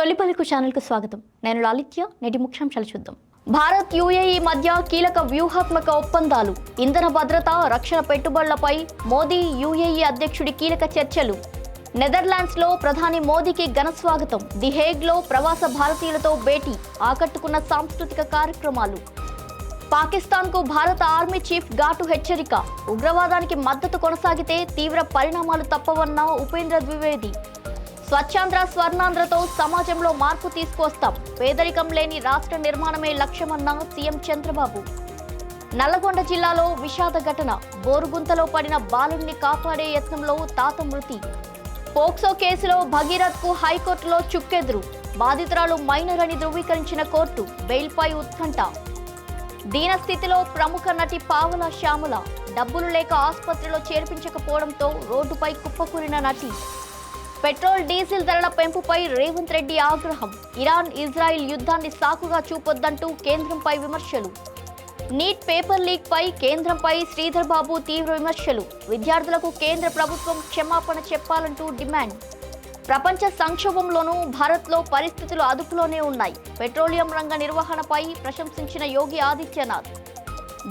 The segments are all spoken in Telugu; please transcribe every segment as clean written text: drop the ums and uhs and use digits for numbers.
తొలిపలుకు ఛానల్ కు స్వాగతం. నేను లాలిత్య. నేటి ముఖ్యాంశాలు చూద్దాం. భారత్ యుఏఈ మధ్య కీలక వ్యూహాత్మక ఒప్పందాలు, ఇంధన భద్రత, రక్షణ పెట్టుబడులపై మోదీ యుఏఈ అధ్యక్షుడి కీలక చర్చలు. నెదర్లాండ్స్ లో ప్రధాని మోదీకి ఘన స్వాగతం. ది హేగ్ లో ప్రవాస భారతీయులతో భేటీ, ఆకట్టుకున్న సాంస్కృతిక కార్యక్రమాలు. పాకిస్తాన్ కు భారత ఆర్మీ చీఫ్ ఘాటు హెచ్చరిక. ఉగ్రవాదానికి మద్దతు కొనసాగితే తీవ్ర పరిణామాలు తప్పవన్న ఉపేంద్ర ద్వివేది. స్వచ్ఛాంధ్ర స్వర్ణాంధ్రతో సమాజంలో మార్పు తీసుకొస్తాం. పేదరికం లేని రాష్ట్ర నిర్మాణమే లక్ష్యమన్న సీఎం చంద్రబాబు. నల్లగొండ జిల్లాలో విషాద ఘటన. బోరుగుంతలో పడిన బాలుడిని కాపాడే యత్నంలో తాత మృతి. పోక్సో కేసులో భగీరథ్ కు హైకోర్టులో చుక్కెదురు. బాధితురాలు మైనర్ అని ధృవీకరించిన కోర్టు. బెయిల్పై ఉత్కంఠ. దీనస్థితిలో ప్రముఖ నటి పావలా శ్యామల. డబ్బులు లేక ఆసుపత్రిలో చేర్పించకపోవడంతో రోడ్డుపై కుప్పకూలిన నటి. పెట్రోల్ డీజిల్ ధరల పెంపుపై రేవంత్ రెడ్డి ఆగ్రహం. ఇరాన్ ఇజ్రాయిల్ యుద్ధాన్ని సాకుగా చూపొద్దంటూ కేంద్రంపై విమర్శలు. నీట్ పేపర్ లీక్ పై కేంద్రంపై శ్రీధర్ బాబు తీవ్ర విమర్శలు. విద్యార్థులకు కేంద్ర ప్రభుత్వం క్షమాపణ చెప్పాలంటూ డిమాండ్. ప్రపంచ సంక్షోభంలోనూ భారత్లో పరిస్థితులు అదుపులోనే ఉన్నాయి. పెట్రోలియం రంగ నిర్వహణపై ప్రశంసించిన యోగి ఆదిత్యనాథ్.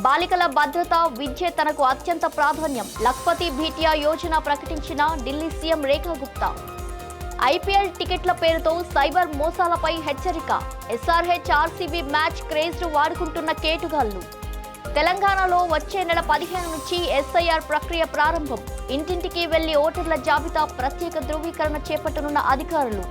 బాలికల భద్రత, విద్య తనకు అత్యంత ప్రాధాన్యం. లఖ్పతి భీటియా యోజన ప్రకటించిన ఢిల్లీ సీఎం రేఖా గుప్తా. ఐపీఎల్ టికెట్ల పేరుతో సైబర్ మోసాలపై హెచ్చరిక. ఎస్ఆర్హెచ్ ఆర్సీబీ మ్యాచ్ క్రేజ్ వాడుకుంటున్న కేటుగాళ్లు. తెలంగాణలో వచ్చే నెల 15 నుంచి ఎస్ఐఆర్ ప్రక్రియ ప్రారంభం. ఇంటింటికి వెళ్లి ఓటర్ల జాబితా ప్రత్యేక ధృవీకరణ చేపట్టనున్న అధికారులు.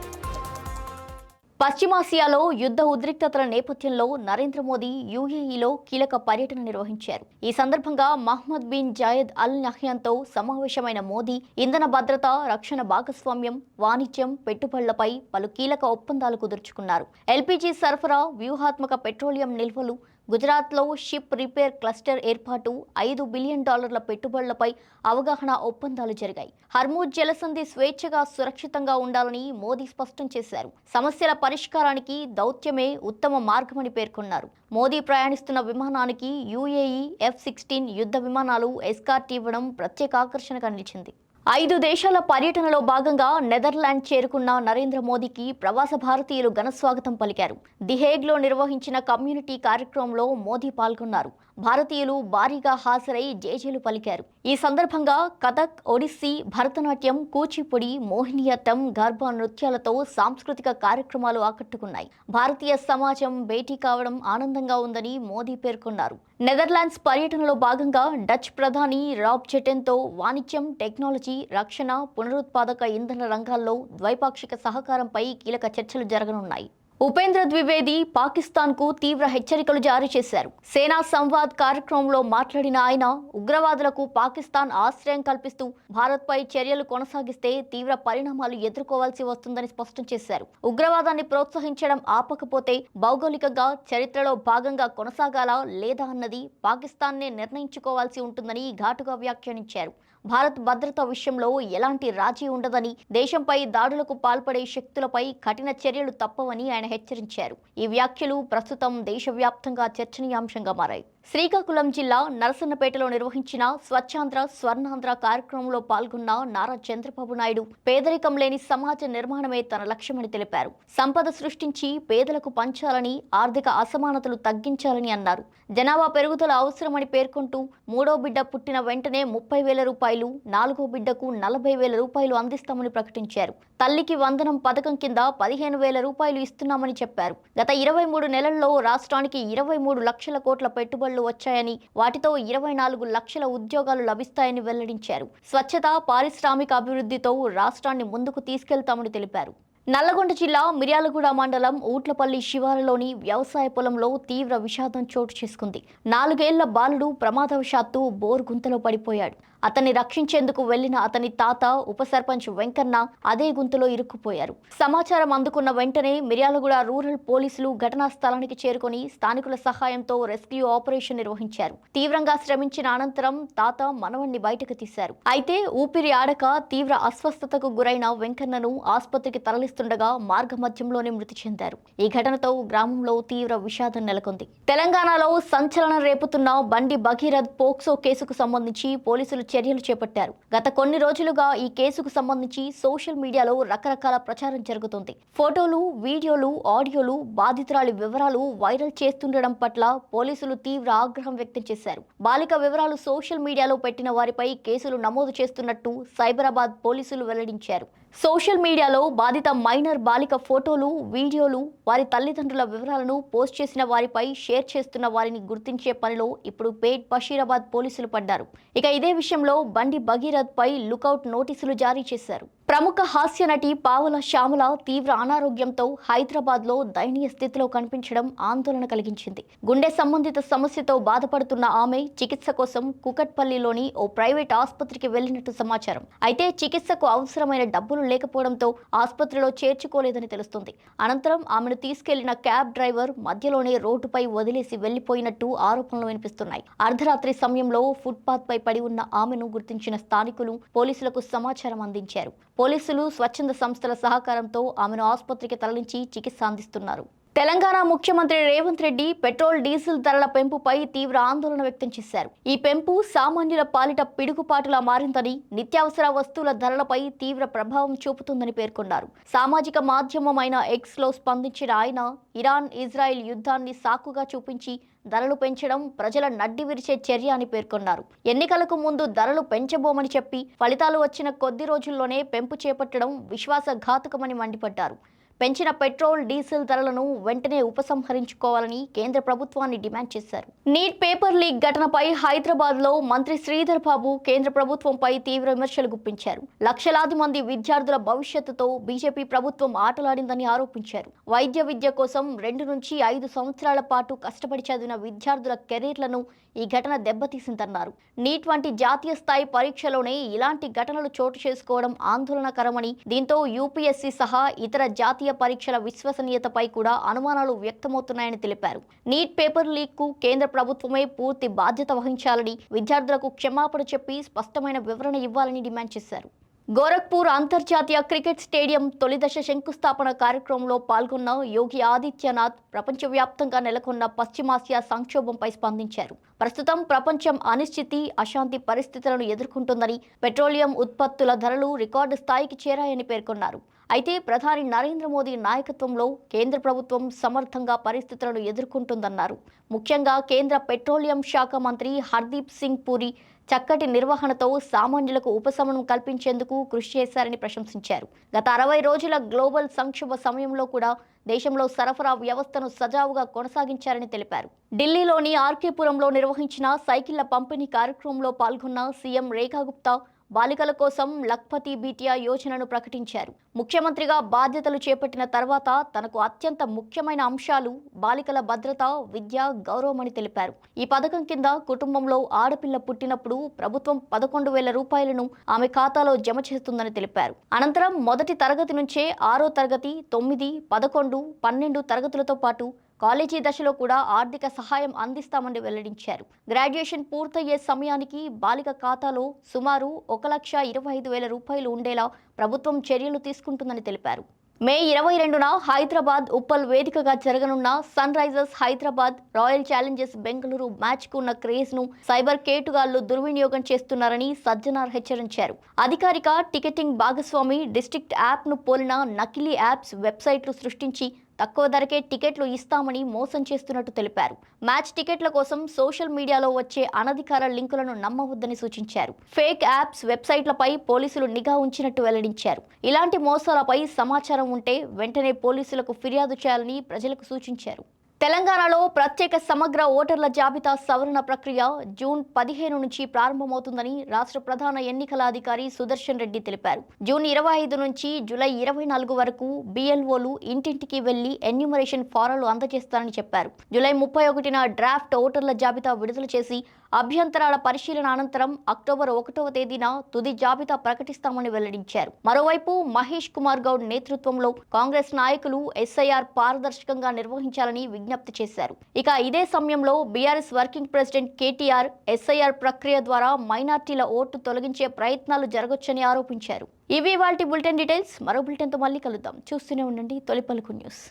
పశ్చిమాసియాలో యుద్ధ ఉద్రిక్తతల నేపథ్యంలో నరేంద్ర మోదీ యుఏఈలో కీలక పర్యటన నిర్వహించారు. ఈ సందర్భంగా మహ్మద్ బిన్ జాయద్ అల్ నహ్యాన్తో సమావేశమైన మోదీ ఇంధన భద్రత, రక్షణ భాగస్వామ్యం, వాణిజ్యం, పెట్టుబడులపై పలు కీలక ఒప్పందాలు కుదుర్చుకున్నారు. ఎల్పీజీ సరఫరా, వ్యూహాత్మక పెట్రోలియం నిల్వలు, గుజరాత్లో షిప్ రిపేర్ క్లస్టర్ ఏర్పాటు, $5 బిలియన్ పెట్టుబడులపై అవగాహన ఒప్పందాలు జరిగాయి. హర్మూజ్ జలసంధి స్వేచ్ఛగా, సురక్షితంగా ఉండాలని మోదీ స్పష్టం చేశారు. సమస్యల పరిష్కారానికి దౌత్యమే ఉత్తమ మార్గమని పేర్కొన్నారు. మోదీ ప్రయాణిస్తున్న విమానానికి యుఏఈ F-16 యుద్ధ విమానాలు ఎస్కార్ట్ ఇవ్వడం ప్రత్యేక ఆకర్షణగా నిలిచింది. 5 దేశాల పర్యటనలో భాగంగా నెదర్లాండ్ చేరుకున్న నరేంద్ర మోదీకి ప్రవాస భారతీయులు ఘనస్వాగతం పలికారు. ది హేగ్ లో నిర్వహించిన కమ్యూనిటీ కార్యక్రమంలో మోదీ పాల్గొన్నారు. భారతీయులు భారీగా హాజరై జేజేలు పలికారు. ఈ సందర్భంగా కథక్, ఒడిస్సీ, భరతనాట్యం, కూచిపూడి, మోహినియట్టం, గర్భా నృత్యాలతో సాంస్కృతిక కార్యక్రమాలు ఆకట్టుకున్నాయి. భారతీయ సమాజం భేటీ కావడం ఆనందంగా ఉందని మోదీ పేర్కొన్నారు. నెదర్లాండ్స్ పర్యటనలో భాగంగా డచ్ ప్రధాని రాబ్ జెటెన్తో వాణిజ్యం, టెక్నాలజీ, రక్షణ, పునరుత్పాదక ఇంధన రంగాల్లో ద్వైపాక్షిక సహకారంపై కీలక చర్చలు జరగనున్నాయి. ఉపేంద్ర ద్వివేది పాకిస్తాన్కు తీవ్ర హెచ్చరికలు జారీ చేశారు. సేనా సంవాద్ కార్యక్రమంలో మాట్లాడిన ఆయన, ఉగ్రవాదులకు పాకిస్తాన్ ఆశ్రయం కల్పిస్తూ భారత్పై చర్యలు కొనసాగిస్తే తీవ్ర పరిణామాలు ఎదుర్కోవాల్సి వస్తుందని స్పష్టం చేశారు. ఉగ్రవాదాన్ని ప్రోత్సహించడం ఆపకపోతే భౌగోళికంగా చరిత్రలో భాగంగా కొనసాగాలా లేదా అన్నది పాకిస్తాన్నే నిర్ణయించుకోవాల్సి ఉంటుందని ఘాటుగా వ్యాఖ్యానించారు. భారత్ భద్రత విషయంలో ఎలాంటి రాజీ ఉండదని, దేశంపై దాడులకు పాల్పడే శక్తులపై కఠిన చర్యలు తప్పవని ఆయన హెచ్చరించారు. ఈ వ్యాఖ్యలు ప్రస్తుతం దేశవ్యాప్తంగా చర్చనీయాంశంగా మారాయి. శ్రీకాకుళం జిల్లా నరసన్నపేటలో నిర్వహించిన స్వచ్ఛాంధ్ర స్వర్ణాంధ్ర కార్యక్రమంలో పాల్గొన్న నారా చంద్రబాబు నాయుడు పేదరికం లేని సమాజ నిర్మాణమే తన లక్ష్యమని తెలిపారు. సంపద సృష్టించి పేదలకు పంచాలని, ఆర్థిక అసమానతలు తగ్గించాలని అన్నారు. జనాభా పెరుగుదల అవసరమని పేర్కొంటూ 3వ బిడ్డ పుట్టిన వెంటనే 30,000 రూపాయలు, 4వ బిడ్డకు 40,000 రూపాయలు అందిస్తామని ప్రకటించారు. తల్లికి వందనం పథకం కింద 15,000 రూపాయలు ఇస్తున్నామని చెప్పారు. గత 23 నెలల్లో రాష్ట్రానికి 23 లక్షల కోట్ల పెట్టుబడులు వచ్చాయని, వాటితో 24 లక్షల ఉద్యోగాలు లభిస్తాయని వెల్లడించారు. స్వచ్ఛత, పారిశ్రామిక అభివృద్ధితో రాష్ట్రాన్ని ముందుకు తీసుకెళ్తామని తెలిపారు. నల్లగొండ జిల్లా మిర్యాలగూడ మండలం ఊట్లపల్లి శివారులోని వ్యవసాయ పొలంలో తీవ్ర విషాదం చోటు చేసుకుంది. 4 ఏళ్ల బాలుడు ప్రమాదవశాత్తు బోర్ గుంతలో పడిపోయాడు. అతన్ని రక్షించేందుకు వెళ్లిన అతని తాత, ఉప సర్పంచ్ వెంకన్న అదే గుంతలో ఇరుక్కుపోయారు. సమాచారం అందుకున్న వెంటనే మిర్యాలగూడ రూరల్ పోలీసులు ఘటనా స్థలానికి చేరుకుని స్థానికుల సహాయంతో రెస్క్యూ ఆపరేషన్ నిర్వహించారు. తీవ్రంగా శ్రమించిన అనంతరం తాత మనవణ్ణి బయటకు తీశారు. అయితే ఊపిరి ఆడక తీవ్ర అస్వస్థతకు గురైన వెంకన్నను ఆసుపత్రికి తరలిస్తుండగా మార్గమధ్యంలోనే మృతి చెందారు. ఈ ఘటనతో గ్రామంలో తీవ్ర విషాదం నెలకొంది. తెలంగాణలో సంచలనం రేపుతున్న బండి భగీరథ్ పోక్సో కేసుకు సంబంధించి పోలీసులు చర్యలు చేపట్టారు. గత కొన్ని రోజులుగా ఈ కేసుకు సంబంధించి సోషల్ మీడియాలో రకరకాల ప్రచారం జరుగుతుంది. ఫోటోలు, వీడియోలు, ఆడియోలు, బాధితురాలి వివరాలు వైరల్ చేస్తుండడం పట్ల పోలీసులు తీవ్ర ఆగ్రహం వ్యక్తం చేశారు. బాలిక వివరాలు సోషల్ మీడియాలో పెట్టిన వారిపై కేసులు నమోదు చేస్తున్నట్టు సైబరాబాద్ పోలీసులు వెల్లడించారు. సోషల్ మీడియాలో బాధిత మైనర్ బాలిక ఫోటోలు, వీడియోలు, వారి తల్లిదండ్రుల వివరాలను పోస్ట్ చేసిన వారిపై షేర్ చేస్తున్న వారిని గుర్తించే పనిలో ఇప్పుడు పేట్ బషీరాబాద్ పోలీసులు పడ్డారు. ఇక ఇదే విషయంలో బండి భగీరథ్ పై లుకౌట్ నోటీసులు జారీ చేశారు. ప్రముఖ హాస్య నటి పావల శ్యామల తీవ్ర అనారోగ్యంతో హైదరాబాద్లో దయనీయ స్థితిలో కనిపించడం ఆందోళన కలిగించింది. గుండె సంబంధిత సమస్యతో బాధపడుతున్న ఆమె చికిత్స కోసం కుకట్పల్లిలోని ఓ ప్రైవేట్ ఆసుపత్రికి వెళ్లినట్టు సమాచారం. అయితే చికిత్సకు అవసరమైన డబ్బులు లేకపోవడంతో ఆసుపత్రిలో చేర్చుకోలేదని తెలుస్తుంది. అనంతరం ఆమెను తీసుకెళ్లిన క్యాబ్ డ్రైవర్ మధ్యలోనే రోడ్డుపై వదిలేసి వెళ్లిపోయినట్టు ఆరోపణలు వినిపిస్తున్నాయి. అర్ధరాత్రి సమయంలో ఫుట్పాత్ పై పడి ఉన్న ఆమెను గుర్తించిన స్థానికులు పోలీసులకు సమాచారం అందించారు. పోలీసులు, స్వచ్ఛంద సంస్థల సహకారంతో ఆమెను ఆసుపత్రికి తరలించి చికిత్స అందిస్తున్నారు. తెలంగాణ ముఖ్యమంత్రి రేవంత్ రెడ్డి పెట్రోల్, డీజిల్ ధరల పెంపుపై తీవ్ర ఆందోళన వ్యక్తం చేశారు. ఈ పెంపు సామాన్యుల పాలిట పిడుగుపాటులా మారిందని, నిత్యావసర వస్తువుల ధరలపై తీవ్ర ప్రభావం చూపుతుందని పేర్కొన్నారు. సామాజిక మాధ్యమమైన ఎక్స్ లో స్పందించిన ఆయన ఇరాన్, ఇజ్రాయెల్ యుద్ధాన్ని సాకుగా చూపించి ధరలు పెంచడం ప్రజల నడ్డి విరిచే చర్య అని పేర్కొన్నారు. ఎన్నికలకు ముందు ధరలు పెంచబోమని చెప్పి ఫలితాలు వచ్చిన కొద్ది రోజుల్లోనే పెంపు చేపట్టడం విశ్వాసఘాతకమని మండిపడ్డారు. పెంచిన పెట్రోల్, డీజిల్ ధరలను వెంటనే ఉపసంహరించుకోవాలని కేంద్ర ప్రభుత్వాన్ని డిమాండ్ చేశారు. నీట్ పేపర్ లీక్ ఘటనపై హైదరాబాద్లో మంత్రి శ్రీధర్ బాబు కేంద్ర ప్రభుత్వంపై తీవ్ర విమర్శలు గుప్పించారు. లక్షలాది మంది విద్యార్థుల భవిష్యత్తుతో బీజేపీ ప్రభుత్వం ఆటలాడిందని ఆరోపించారు. వైద్య విద్య కోసం 2 నుంచి 5 సంవత్సరాల పాటు కష్టపడి చదివిన విద్యార్థుల కెరీర్లను ఈ ఘటన దెబ్బతీసిందన్నారు. నీట్ వంటి జాతీయ స్థాయి పరీక్షలోనే ఇలాంటి ఘటనలు చోటు చేసుకోవడం ఆందోళనకరమని, దీంతో యూపీఎస్సీ సహా ఇతర జాతీయ పరీక్షల విశ్వసనీయతపై కూడా అనుమానాలు వ్యక్తమవుతున్నాయని తెలిపారు. నీట్ పేపర్ లీక్ కు కేంద్ర ప్రభుత్వమే పూర్తి బాధ్యత వహించాలని, విద్యార్థులకు క్షమాపణ చెప్పి స్పష్టమైన వివరణ ఇవ్వాలని డిమాండ్ చేశారు. గోరఖ్పూర్ అంతర్జాతీయ క్రికెట్ స్టేడియం తొలిదశ శంకుస్థాపన కార్యక్రమంలో పాల్గొన్న యోగి ఆదిత్యనాథ్ ప్రపంచవ్యాప్తంగా నెలకొన్న పశ్చిమాసియా సంక్షోభంపై స్పందించారు. ప్రస్తుతం ప్రపంచం అనిశ్చితి, అశాంతి పరిస్థితులను ఎదుర్కొంటోందని, పెట్రోలియం ఉత్పత్తుల ధరలు రికార్డు స్థాయికి చేరాయని పేర్కొన్నారు. అయితే ప్రధాని నరేంద్ర మోదీ నాయకత్వంలో కేంద్ర ప్రభుత్వం సమర్థంగా పరిస్థితులను ఎదుర్కొంటుందన్నారు. ముఖ్యంగా కేంద్ర పెట్రోలియం శాఖ మంత్రి హర్దీప్ సింగ్ పూరి చక్కటి నిర్వహణతో సామాన్యులకు ఉపశమనం కల్పించేందుకు కృషి చేశారని ప్రశంసించారు. గత 60 రోజుల గ్లోబల్ సంక్షోభ సమయంలో కూడా దేశంలో సరఫరా వ్యవస్థను సజావుగా కొనసాగించారని తెలిపారు. ఢిల్లీలోని ఆర్కేపురంలో నిర్వహించిన సైకిళ్ల పంపిణీ కార్యక్రమంలో పాల్గొన్న సీఎం రేఖా గుప్తా బాలికల కోసం లఖ్పతి బీటియా యోజనను ప్రకటించారు. ముఖ్యమంత్రిగా బాధ్యతలు చేపట్టిన తర్వాత తనకు అత్యంత ముఖ్యమైన అంశాలు బాలికల భద్రత, విద్య, గౌరవమని తెలిపారు. ఈ పథకం కింద కుటుంబంలో ఆడపిల్ల పుట్టినప్పుడు ప్రభుత్వం 11,000 రూపాయలను ఆమె ఖాతాలో జమ చేస్తుందని తెలిపారు. అనంతరం మొదటి తరగతి నుంచే 6వ తరగతి, 9, 11, 12 తరగతులతో పాటు కాలేజీ దశలో కూడా ఆర్థిక సహాయం అందిస్తామని వెల్లడించారు. గ్రాడ్యుయేషన్ పూర్తయ్యే సమయానికి బాలిక ఖాతాలో సుమారు 1,25,000 రూపాయలు ఉండేలా ప్రభుత్వం చర్యలు తీసుకుంటుందని తెలిపారు. మే 22న హైదరాబాద్ ఉప్పల్ వేదికగా జరగనున్న Sunrisers Hyderabad, Royal Challengers Bengaluru మ్యాచ్కు ఉన్న క్రేజ్ను సైబర్ కేటుగాళ్లు దుర్వినియోగం చేస్తున్నారని సజ్జనార్ హెచ్చరించారు. అధికారిక టికెటింగ్ భాగస్వామి డిస్ట్రిక్ట్ యాప్ను పోలిన నకిలీ యాప్స్, వెబ్సైట్లు సృష్టించి తక్కువ ధరకే టికెట్లు ఇస్తామని మోసం చేస్తున్నట్టు తెలిపారు. మ్యాచ్ టికెట్ల కోసం సోషల్ మీడియాలో వచ్చే అనధికార లింకులను నమ్మవద్దని సూచించారు. ఫేక్ యాప్స్, వెబ్సైట్లపై పోలీసులు నిఘా ఉంచినట్టు వెల్లడించారు. ఇలాంటి మోసాలపై సమాచారం ఉంటే వెంటనే పోలీసులకు ఫిర్యాదు చేయాలని ప్రజలకు సూచించారు. తెలంగాణలో ప్రత్యేక సమగ్ర ఓటర్ల జాబితా సవరణ ప్రక్రియ జూన్ 15 నుంచి ప్రారంభమవుతుందని రాష్ట్ర ప్రధాన ఎన్నికల అధికారి సుదర్శన్ రెడ్డి తెలిపారు. జూన్ 25 నుంచి జూలై 24 వరకు BLOలు ఇంటింటికి వెళ్లి ఎన్యూమరేషన్ ఫారాలు అందజేస్తారని చెప్పారు. జూలై 31న డ్రాఫ్ట్ ఓటర్ల జాబితా విడుదల చేసి అభ్యంతరాల పరిశీలన అనంతరం అక్టోబర్ 1వ తేదీన తుది జాబితా ప్రకటిస్తామని వెల్లడించారు. మరోవైపు మహేష్ కుమార్ గౌడ్ నేతృత్వంలో కాంగ్రెస్ నాయకులు SIR పారదర్శకంగా నిర్వహించాలని విజ్ఞప్తి చేశారు. ఇక ఇదే సమయంలో BRS working president KTR SIR ప్రక్రియ ద్వారా మైనార్టీల ఓటు తొలగించే ప్రయత్నాలు జరగొచ్చని ఆరోపించారు. ఇవి వాల్టి బులెటిన్ డీటెయిల్స్. మరో బులెటిన్తో మళ్ళీ కలుద్దాం. చూస్తూనే ఉండండి తొలి పలుకు న్యూస్.